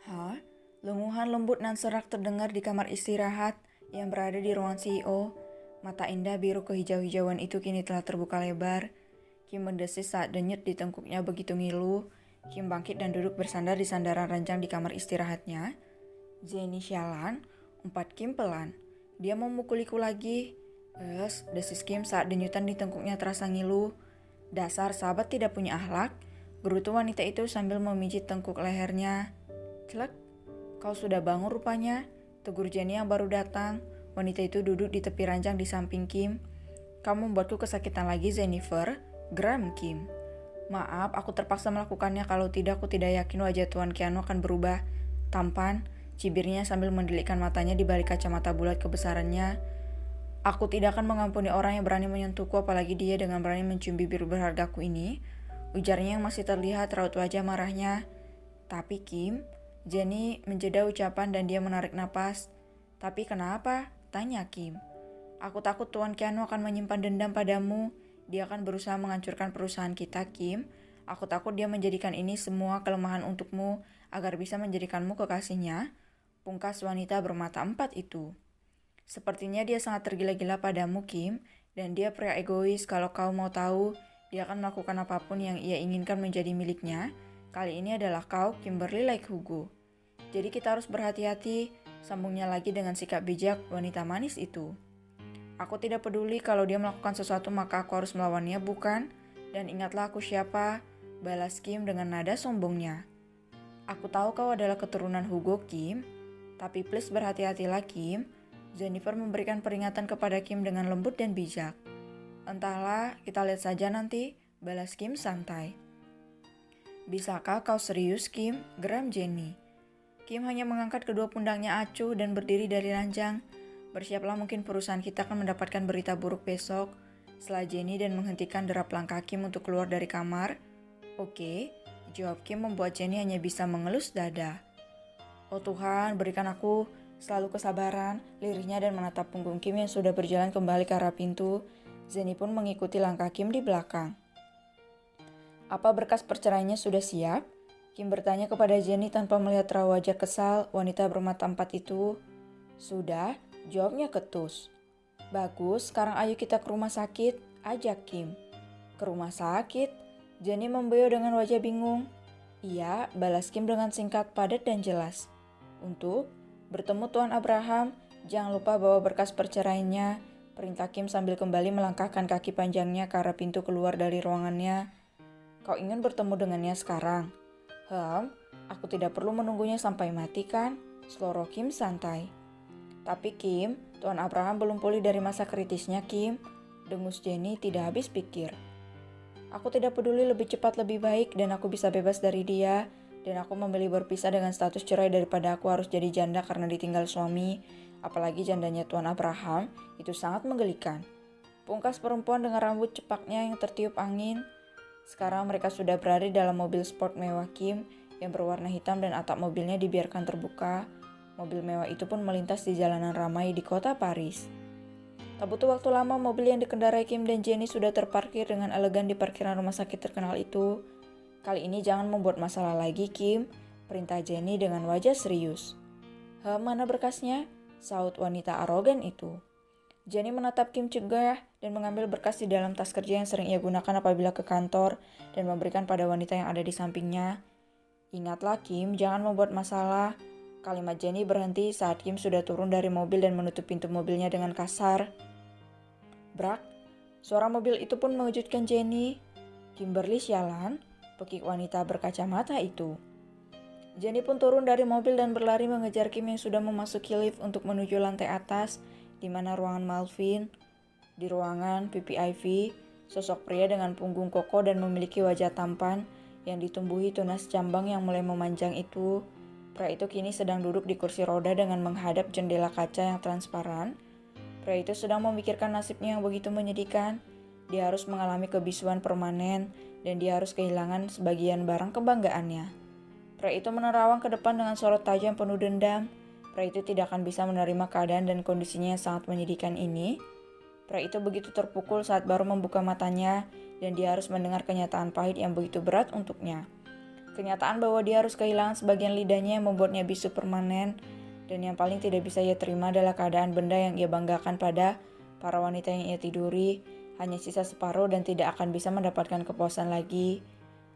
Hah? Lenguhan lembut nan serak terdengar di kamar istirahat yang berada di ruangan CEO. Mata indah biru kehijau-hijauan itu kini telah terbuka lebar. Kim mendesis saat denyut di tengkuknya begitu ngilu. Kim bangkit dan duduk bersandar di sandaran ranjang di kamar istirahatnya. Jenny sialan, umpat Kim pelan. Dia memukuliku lagi. Desis Kim saat denyutan di tengkuknya terasa ngilu. Dasar sahabat tidak punya akhlak, gerutu wanita itu sambil memijit tengkuk lehernya. Celek, kau sudah bangun rupanya, tegur Jenny yang baru datang. Wanita itu duduk di tepi ranjang di samping Kim. Kamu membuatku kesakitan lagi, Jennifer, geram Kim. Maaf, aku terpaksa melakukannya, kalau tidak aku tidak yakin wajah Tuan Keanu akan berubah. Tampan, cibirnya sambil mendelikkan matanya di balik kacamata bulat kebesarannya. Aku tidak akan mengampuni orang yang berani menyentuhku, apalagi dia dengan berani mencium bibir berhargaku ini. Ujarnya yang masih terlihat raut wajah marahnya. Tapi Kim, Jenny menjeda ucapan dan dia menarik napas. Tapi kenapa? Tanya Kim. Aku takut Tuan Keanu akan menyimpan dendam padamu. Dia akan berusaha menghancurkan perusahaan kita, Kim. Aku takut dia menjadikan ini semua kelemahan untukmu agar bisa menjadikanmu kekasihnya. Pungkas wanita bermata empat itu. Sepertinya dia sangat tergila-gila padamu, Kim. Dan dia pria egois. Kalau kau mau tahu, dia akan melakukan apapun yang ia inginkan menjadi miliknya. Kali ini adalah kau, Kimberly Lake Hugo. Jadi kita harus berhati-hati, sambungnya lagi dengan sikap bijak wanita manis itu. Aku tidak peduli kalau dia melakukan sesuatu maka aku harus melawannya, bukan? Dan ingatlah aku siapa, balas Kim dengan nada sombongnya. Aku tahu kau adalah keturunan Hugo, Kim. Tapi please berhati-hatilah, Kim. Jennifer memberikan peringatan kepada Kim dengan lembut dan bijak. Entahlah, kita lihat saja nanti, balas Kim santai. Bisakah kau serius, Kim? Geram Jenny. Kim hanya mengangkat kedua pundaknya acuh dan berdiri dari ranjang. Bersiaplah, mungkin perusahaan kita akan mendapatkan berita buruk besok. Setelah Jenny dan menghentikan derap langkah Kim untuk keluar dari kamar. Oke, jawab Kim membuat Jenny hanya bisa mengelus dada. Oh Tuhan, berikan aku selalu kesabaran, lirihnya dan menatap punggung Kim yang sudah berjalan kembali ke arah pintu. Jenny pun mengikuti langkah Kim di belakang. Apa berkas perceraiannya sudah siap? Kim bertanya kepada Jenny tanpa melihat raut wajah kesal wanita bermata empat itu. Sudah, jawabnya ketus. Bagus, sekarang ayo kita ke rumah sakit, ajak Kim. Ke rumah sakit? Jenny membuyau dengan wajah bingung. Iya, balas Kim dengan singkat, padat dan jelas. Untuk bertemu Tuan Abraham, jangan lupa bawa berkas perceraiannya, perintah Kim sambil kembali melangkahkan kaki panjangnya ke arah pintu keluar dari ruangannya. Kau ingin bertemu dengannya sekarang? Aku tidak perlu menunggunya sampai mati kan? Seloroh Kim santai. Tapi Kim, Tuan Abraham belum pulih dari masa kritisnya, Kim. Dengus Jenny tidak habis pikir. Aku tidak peduli, lebih cepat lebih baik dan aku bisa bebas dari dia. Dan aku memilih berpisah dengan status cerai daripada aku harus jadi janda karena ditinggal suami. Apalagi jandanya Tuan Abraham, itu sangat menggelikan. Pungkas perempuan dengan rambut cepaknya yang tertiup angin. Sekarang mereka sudah berada dalam mobil sport mewah Kim yang berwarna hitam dan atap mobilnya dibiarkan terbuka. Mobil mewah itu pun melintas di jalanan ramai di kota Paris. Tak butuh waktu lama, mobil yang dikendarai Kim dan Jenny sudah terparkir dengan elegan di parkiran rumah sakit terkenal itu. Kali ini jangan membuat masalah lagi, Kim, perintah Jenny dengan wajah serius. Mana berkasnya? Saut wanita arogan itu. Jenny menatap Kim cegah dan mengambil berkas di dalam tas kerja yang sering ia gunakan apabila ke kantor dan memberikan pada wanita yang ada di sampingnya. Ingatlah Kim, jangan membuat masalah. Kalimat Jenny berhenti saat Kim sudah turun dari mobil dan menutup pintu mobilnya dengan kasar. Brak, suara mobil itu pun mengejutkan Jenny. Kimberly sialan, pekik wanita berkacamata itu. Jenny pun turun dari mobil dan berlari mengejar Kim yang sudah memasuki lift untuk menuju lantai atas, di mana ruangan Malvin. Di ruangan PPIV, sosok pria dengan punggung kokoh dan memiliki wajah tampan yang ditumbuhi tunas jambang yang mulai memanjang itu. Pria itu kini sedang duduk di kursi roda dengan menghadap jendela kaca yang transparan. Pria itu sedang memikirkan nasibnya yang begitu menyedihkan. Dia harus mengalami kebisuan permanen dan dia harus kehilangan sebagian barang kebanggaannya. Pria itu menerawang ke depan dengan sorot tajam penuh dendam. Pria itu tidak akan bisa menerima keadaan dan kondisinya yang sangat menyedihkan ini. Pria itu begitu terpukul saat baru membuka matanya dan dia harus mendengar kenyataan pahit yang begitu berat untuknya. Kenyataan bahwa dia harus kehilangan sebagian lidahnya yang membuatnya bisu permanen. Dan yang paling tidak bisa ia terima adalah keadaan benda yang ia banggakan pada para wanita yang ia tiduri hanya sisa separuh dan tidak akan bisa mendapatkan kepuasan lagi.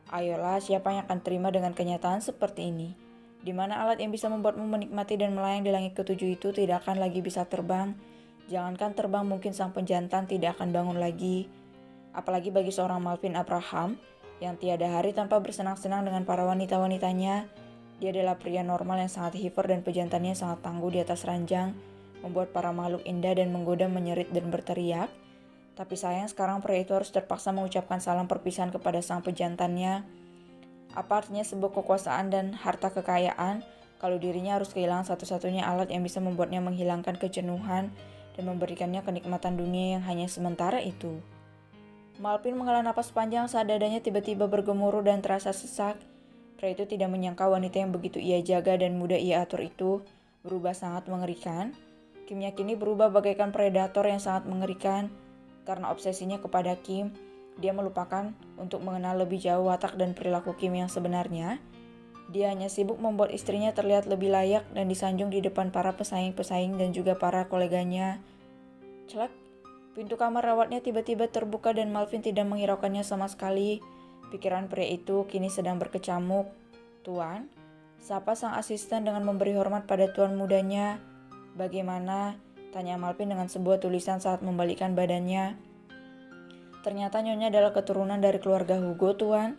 Ayolah, siapa yang akan terima dengan kenyataan seperti ini? Di mana alat yang bisa membuatmu menikmati dan melayang di langit ketujuh itu tidak akan lagi bisa terbang. Jangankan terbang, mungkin sang penjantan tidak akan bangun lagi. Apalagi bagi seorang Malvin Abraham yang tiada hari tanpa bersenang-senang dengan para wanita-wanitanya. Dia adalah pria normal yang sangat hiper dan pejantannya sangat tangguh di atas ranjang, membuat para makhluk indah dan menggoda menyerit dan berteriak. Tapi sayang sekarang pria itu harus terpaksa mengucapkan salam perpisahan kepada sang pejantannya. Apa artinya sebuah kekuasaan dan harta kekayaan kalau dirinya harus kehilangan satu-satunya alat yang bisa membuatnya menghilangkan kejenuhan dan memberikannya kenikmatan dunia yang hanya sementara itu. Malvin menghela napas panjang saat dadanya tiba-tiba bergemuruh dan terasa sesak. Pria itu tidak menyangka wanita yang begitu ia jaga dan mudah ia atur itu berubah sangat mengerikan. Kimnya kini berubah bagaikan predator yang sangat mengerikan. Karena obsesinya kepada Kim, dia melupakan untuk mengenal lebih jauh watak dan perilaku Kim yang sebenarnya. Dia hanya sibuk membuat istrinya terlihat lebih layak dan disanjung di depan para pesaing-pesaing dan juga para koleganya. Celak, pintu kamar rawatnya tiba-tiba terbuka dan Malvin tidak menghiraukannya sama sekali. Pikiran pria itu kini sedang berkecamuk. Tuan, sapa sang asisten dengan memberi hormat pada tuan mudanya. Bagaimana? Tanya Malvin dengan sebuah tulisan saat membalikkan badannya. Ternyata nyonya adalah keturunan dari keluarga Hugo, tuan.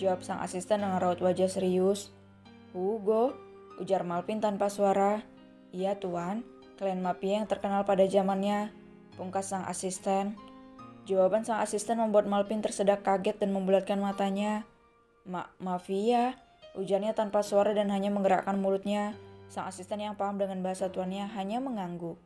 Jawab sang asisten dengan raut wajah serius. Hugo? Ujar Malvin tanpa suara. Iya, tuan. Klan mafia yang terkenal pada zamannya. Pungkas sang asisten. Jawaban sang asisten membuat Malvin tersedak kaget dan membulatkan matanya. Mafia, ujarnya tanpa suara dan hanya menggerakkan mulutnya. Sang asisten yang paham dengan bahasa tuannya hanya mengangguk.